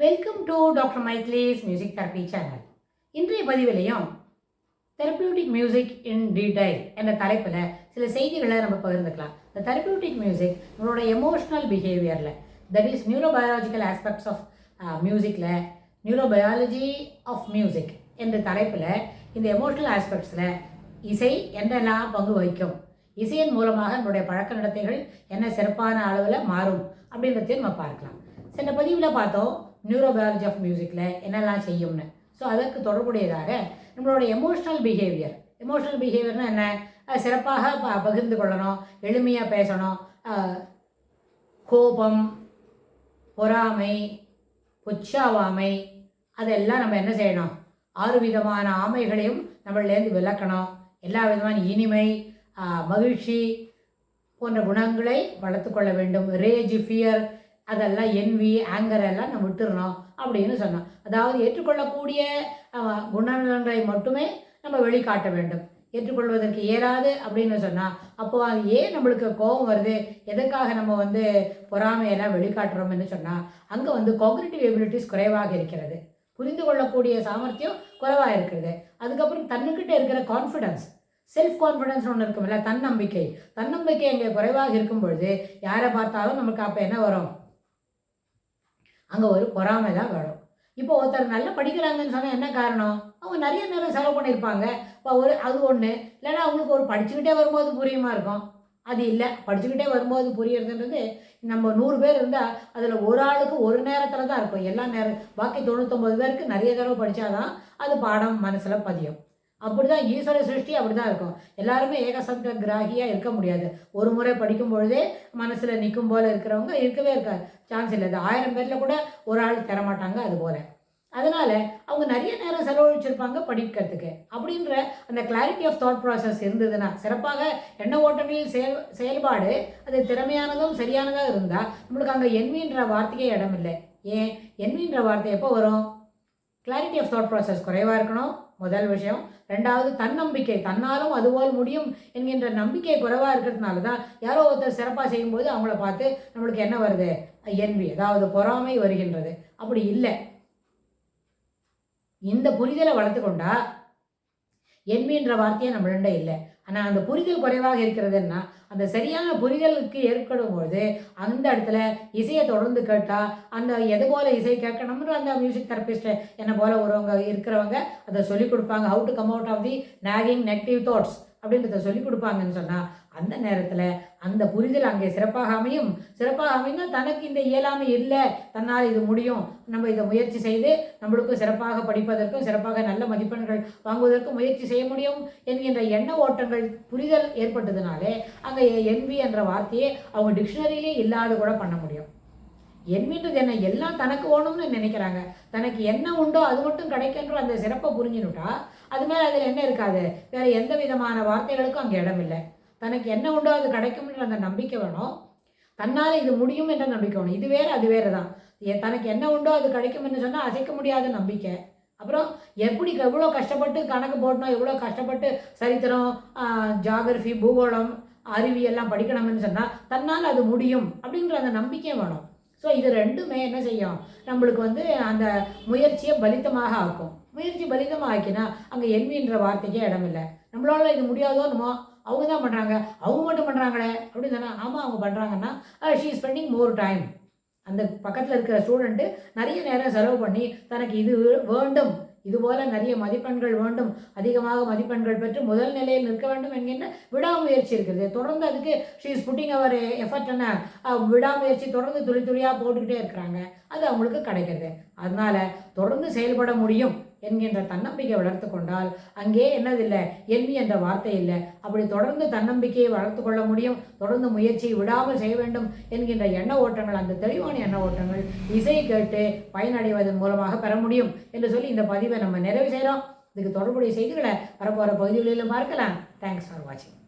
Welcome to doctor Michael's music therapy channel. இன்றைய பதிவிலையும் therapeutic music in detail என்ற தலைப்பில் சில செய்திகளை நம்ம பகிர்ந்துக்கலாம். இந்த தெரப்பியூட்டிக் மியூசிக் நம்மளோட எமோஷ்னல் பிஹேவியரில், that is neurobiological aspects of மியூசிக்கில், நியூரோபயாலஜி ஆஃப் மியூசிக் என்ற தலைப்பில் இந்த எமோஷ்னல் ஆஸ்பெக்ட்ஸில் இசை என்னெல்லாம் பங்கு வகிக்கும், இசையின் மூலமாக நம்மளுடைய பழக்க நடத்தைகள் என்ன சிறப்பான அளவில் மாறும் அப்படின்றதையும் நம்ம பார்க்கலாம். சென்ற பதிவில் பார்த்தோம் நியூரோபயாலஜி ஆஃப் மியூசிக்கில் என்னெல்லாம் செய்யும்னு. ஸோ அதற்கு தொடர்புடையதாக நம்மளோட எமோஷ்னல் பிஹேவியர்னால் என்ன, சிறப்பாக பகிர்ந்து கொள்ளணும், எளிமையாக பேசணும், கோபம், பொறாமை, உற்சாவாமை, அதெல்லாம் நம்ம என்ன செய்யணும், 6 விதமான ஆமைகளையும் நம்மளிலேருந்து விளக்கணும். எல்லா விதமான இனிமை, மகிழ்ச்சி போன்ற குணங்களை வளர்த்து கொள்ள வேண்டும். ரேஜ், ஃபியர், அதெல்லாம் என்வி, ஆங்கர் எல்லாம் நம்ம விட்டுறணும் அப்படின்னு சொன்னோம். அதாவது ஏற்றுக்கொள்ளக்கூடிய குணநலன்களை மட்டுமே நம்ம வெளிக்காட்ட வேண்டும். ஏற்றுக்கொள்வதற்கு இயலாது அப்படின்னு சொன்னால் அப்போது அது ஏன் நம்மளுக்கு கோபம் வருது, எதற்காக நம்ம பொறாமையெல்லாம் வெளிக்காட்டுறோம்னு சொன்னால் அங்கே காக்னிட்டிவ் எபிலிட்டிஸ் குறைவாக இருக்கிறது, புரிந்து கொள்ளக்கூடிய சாமர்த்தியம் குறைவாக இருக்கிறது. அதுக்கப்புறம் தன்னுக்கிட்ட இருக்கிற கான்ஃபிடன்ஸ், செல்ஃப் கான்ஃபிடன்ஸ் ஒன்று இருக்குமில்ல, தன்னம்பிக்கை அங்கே குறைவாக இருக்கும் பொழுது யாரை பார்த்தாலும் நமக்கு அப்போ என்ன வரும், அங்கே ஒரு பொறாமை தான் வரும். இப்போ ஒருத்தர் நல்லா படிக்கிறாங்கன்னு சொன்னால் என்ன காரணம், அவங்க நிறைய நேரம் செலவு பண்ணியிருப்பாங்க. இப்போ அது ஒன்று. இல்லைன்னா அவங்களுக்கு ஒரு படிச்சுக்கிட்டே வரும்போது புரியுமா இருக்கும், அது இல்லை. படிச்சுக்கிட்டே வரும்போது புரியறதுன்றது, நம்ம 100 பேர் இருந்தால் அதில் ஒரு ஆளுக்கு ஒரு நேரத்தில் தான் இருக்கும் எல்லா நேரம். பாக்கி 99 பேருக்கு நிறைய தடவை படித்தாதான் அது பாடம் மனசில் பதியும். அப்படி தான் ஈஸ்வர சிருஷ்டி, அப்படி தான் இருக்கும். எல்லாருமே ஏகசப்த கிராகியாக இருக்க முடியாது. ஒரு முறை படிக்கும் பொழுதே மனசில் நிற்கும் போல் இருக்கிறவங்க இருக்கவே சான்ஸ் இல்லை. அது 1000 பேரில் கூட ஒரு ஆள் தரமாட்டாங்க. அதுபோல் அதனால் அவங்க நிறைய நேரம் செலவழிச்சிருப்பாங்க படிக்கிறதுக்கு. அப்படின்ற அந்த கிளாரிட்டி ஆஃப் தாட் ப்ராசஸ் இருந்ததுன்னா, சிறப்பாக எண்ண ஓட்டங்களில் செயல்பாடு அது திறமையானதும் சரியானதாக இருந்தால் நம்மளுக்கு அங்கே என்வின்ற வார்த்தைக்கே இடம் இல்லை. ஏன் என்வின்ற வார்த்தை எப்போ வரும், கிளாரிட்டி ஆஃப் தாட் ப்ராசஸ் குறைவாக இருக்கணும், முதல் விஷயம். ரெண்டாவது தன்னம்பிக்கை, தன்னாலும் அதுபோல் முடியும் என்கின்ற நம்பிக்கை குறைவாக இருக்கிறதுனால தான் யாரோ ஒருத்தர் சிறப்பாக செய்யும்போது அவங்கள பார்த்து நம்மளுக்கு என்ன வருது, என்வி, அதாவது பொறாமை வருகின்றது. அப்படி இல்லை. இந்த புரிதலை வளர்த்து கொண்டா என்வின்ற வார்த்தையே நம்மள்ட இல்லை. ஆனால் அந்த புரிதல் குறைவாக இருக்கிறதுன்னா, அந்த சரியான புரிதலுக்கு ஏற்படும் போது அந்த இடத்துல இசையை தொடர்ந்து கேட்டால், அந்த எது போல் இசை கேட்கணும்ன்ற அந்த மியூசிக் தெரப்பிஸ்ட்டு என்னை போல் இருக்கிறவங்க அதை சொல்லிக் கொடுப்பாங்க. How to come out of the nagging negative thoughts அப்படின்றத சொல்லிக் கொடுப்பாங்கன்னு சொன்னால், அந்த நேரத்தில் அந்த புரிதல் அங்கே சிறப்பாக அமைந்தால் தனக்கு இந்த இயலாமை இல்லை, தன்னால் இது முடியும், நம்ம இதை முயற்சி செய்து நம்மளுக்கும் சிறப்பாக படிப்பதற்கும் சிறப்பாக நல்ல மதிப்பெண்கள் வாங்குவதற்கும் முயற்சி செய்ய முடியும் என்கின்ற எண்ண ஓட்டங்கள் புரிதல் ஏற்பட்டதுனாலே அங்கே என்வி என்ற வார்த்தையை அவங்க டிக்ஷனரியிலே இல்லாத கூட பண்ண முடியும். என்வின்றது என்ன, எல்லாம் தனக்கு ஓணும்னு நினைக்கிறாங்க. தனக்கு என்ன உண்டோ அது மட்டும் கிடைக்கின்ற அந்த சிறப்பை புரிஞ்சுனுட்டா அது மேலே அதில் என்ன இருக்காது, வேறு எந்த விதமான வார்த்தைகளுக்கும் அங்கே இடம் இல்லை. தனக்கு என்ன உண்டோ அது கிடைக்கும்ன்ற அந்த நம்பிக்கை வேணும். தன்னால் இது முடியும் என்ற நம்பிக்கை வேணும். இது வேறு அது வேறு தான். தனக்கு என்ன உண்டோ அது கிடைக்கும்னு சொன்னால் அசைக்க முடியாத நம்பிக்கை. அப்புறம் எவ்வளோ கஷ்டப்பட்டு கணக்கு போடணும், எவ்வளோ கஷ்டப்பட்டு சரித்திரம், ஜியாகிரஃபி, பூகோளம், அறிவியெல்லாம் படிக்கணும்னு சொன்னால் தன்னால் அது முடியும் அப்படின்ற அந்த நம்பிக்கை வேணும். ஸோ இது ரெண்டுமே என்ன செய்யும், நம்மளுக்கு அந்த முயற்சியை பலிதமாக ஆக்கும். முயற்சி பலிதமாக ஆக்கினா அங்கே என்வின்ற வார்த்தைக்கே இடமில்லை. நம்மளால இது முடியாதோ என்னமோ, அவங்க தான் பண்ணுறாங்க, அவங்க மட்டும் பண்ணுறாங்களே அப்படின்னு சொன்னால், ஆமாம் அவங்க பண்ணுறாங்கன்னா she is spending more time. அந்த பக்கத்தில் இருக்கிற ஸ்டூடெண்ட்டு நிறைய நேரம் செலவு பண்ணி தனக்கு இது வேண்டும், இதுபோல் நிறைய மதிப்பெண்கள் வேண்டும், அதிகமாக மதிப்பெண்கள் பெற்று முதல் நிலையில் நிற்க வேண்டும் என்கின்ற விடாமுயற்சி இருக்குது. தொடர்ந்து அதுக்கு she is putting her effort என்ன, விடாமுயற்சி தொடர்ந்து துளியாக போட்டுக்கிட்டே இருக்கிறாங்க. அது அவங்களுக்கு கிடைக்கிறது. அதனால் தொடர்ந்து செயல்பட முடியும் என்கின்ற தன்னம்பிக்கை வளர்த்து கொண்டால் அங்கே என்னதில்லை, என்வி என்ற வார்த்தை இல்லை. அப்படி தொடர்ந்து தன்னம்பிக்கையை வளர்த்து கொள்ள முடியும், தொடர்ந்து முயற்சியை விடாமல் செய்ய வேண்டும் என்கின்ற எண்ண ஓட்டங்கள், அந்த தெளிவான எண்ண ஓட்டங்கள் இசை கேட்டு பயனடைவதன் மூலமாக பெற முடியும் என்று சொல்லி இந்த பதிவை நம்ம நிறைவு செய்கிறோம். இதுக்கு தொடர்புடைய செய்திகளை வரப்போகிற பகுதிகளிலும் பார்க்கலாம். தேங்க்ஸ் ஃபார் வாட்சிங்.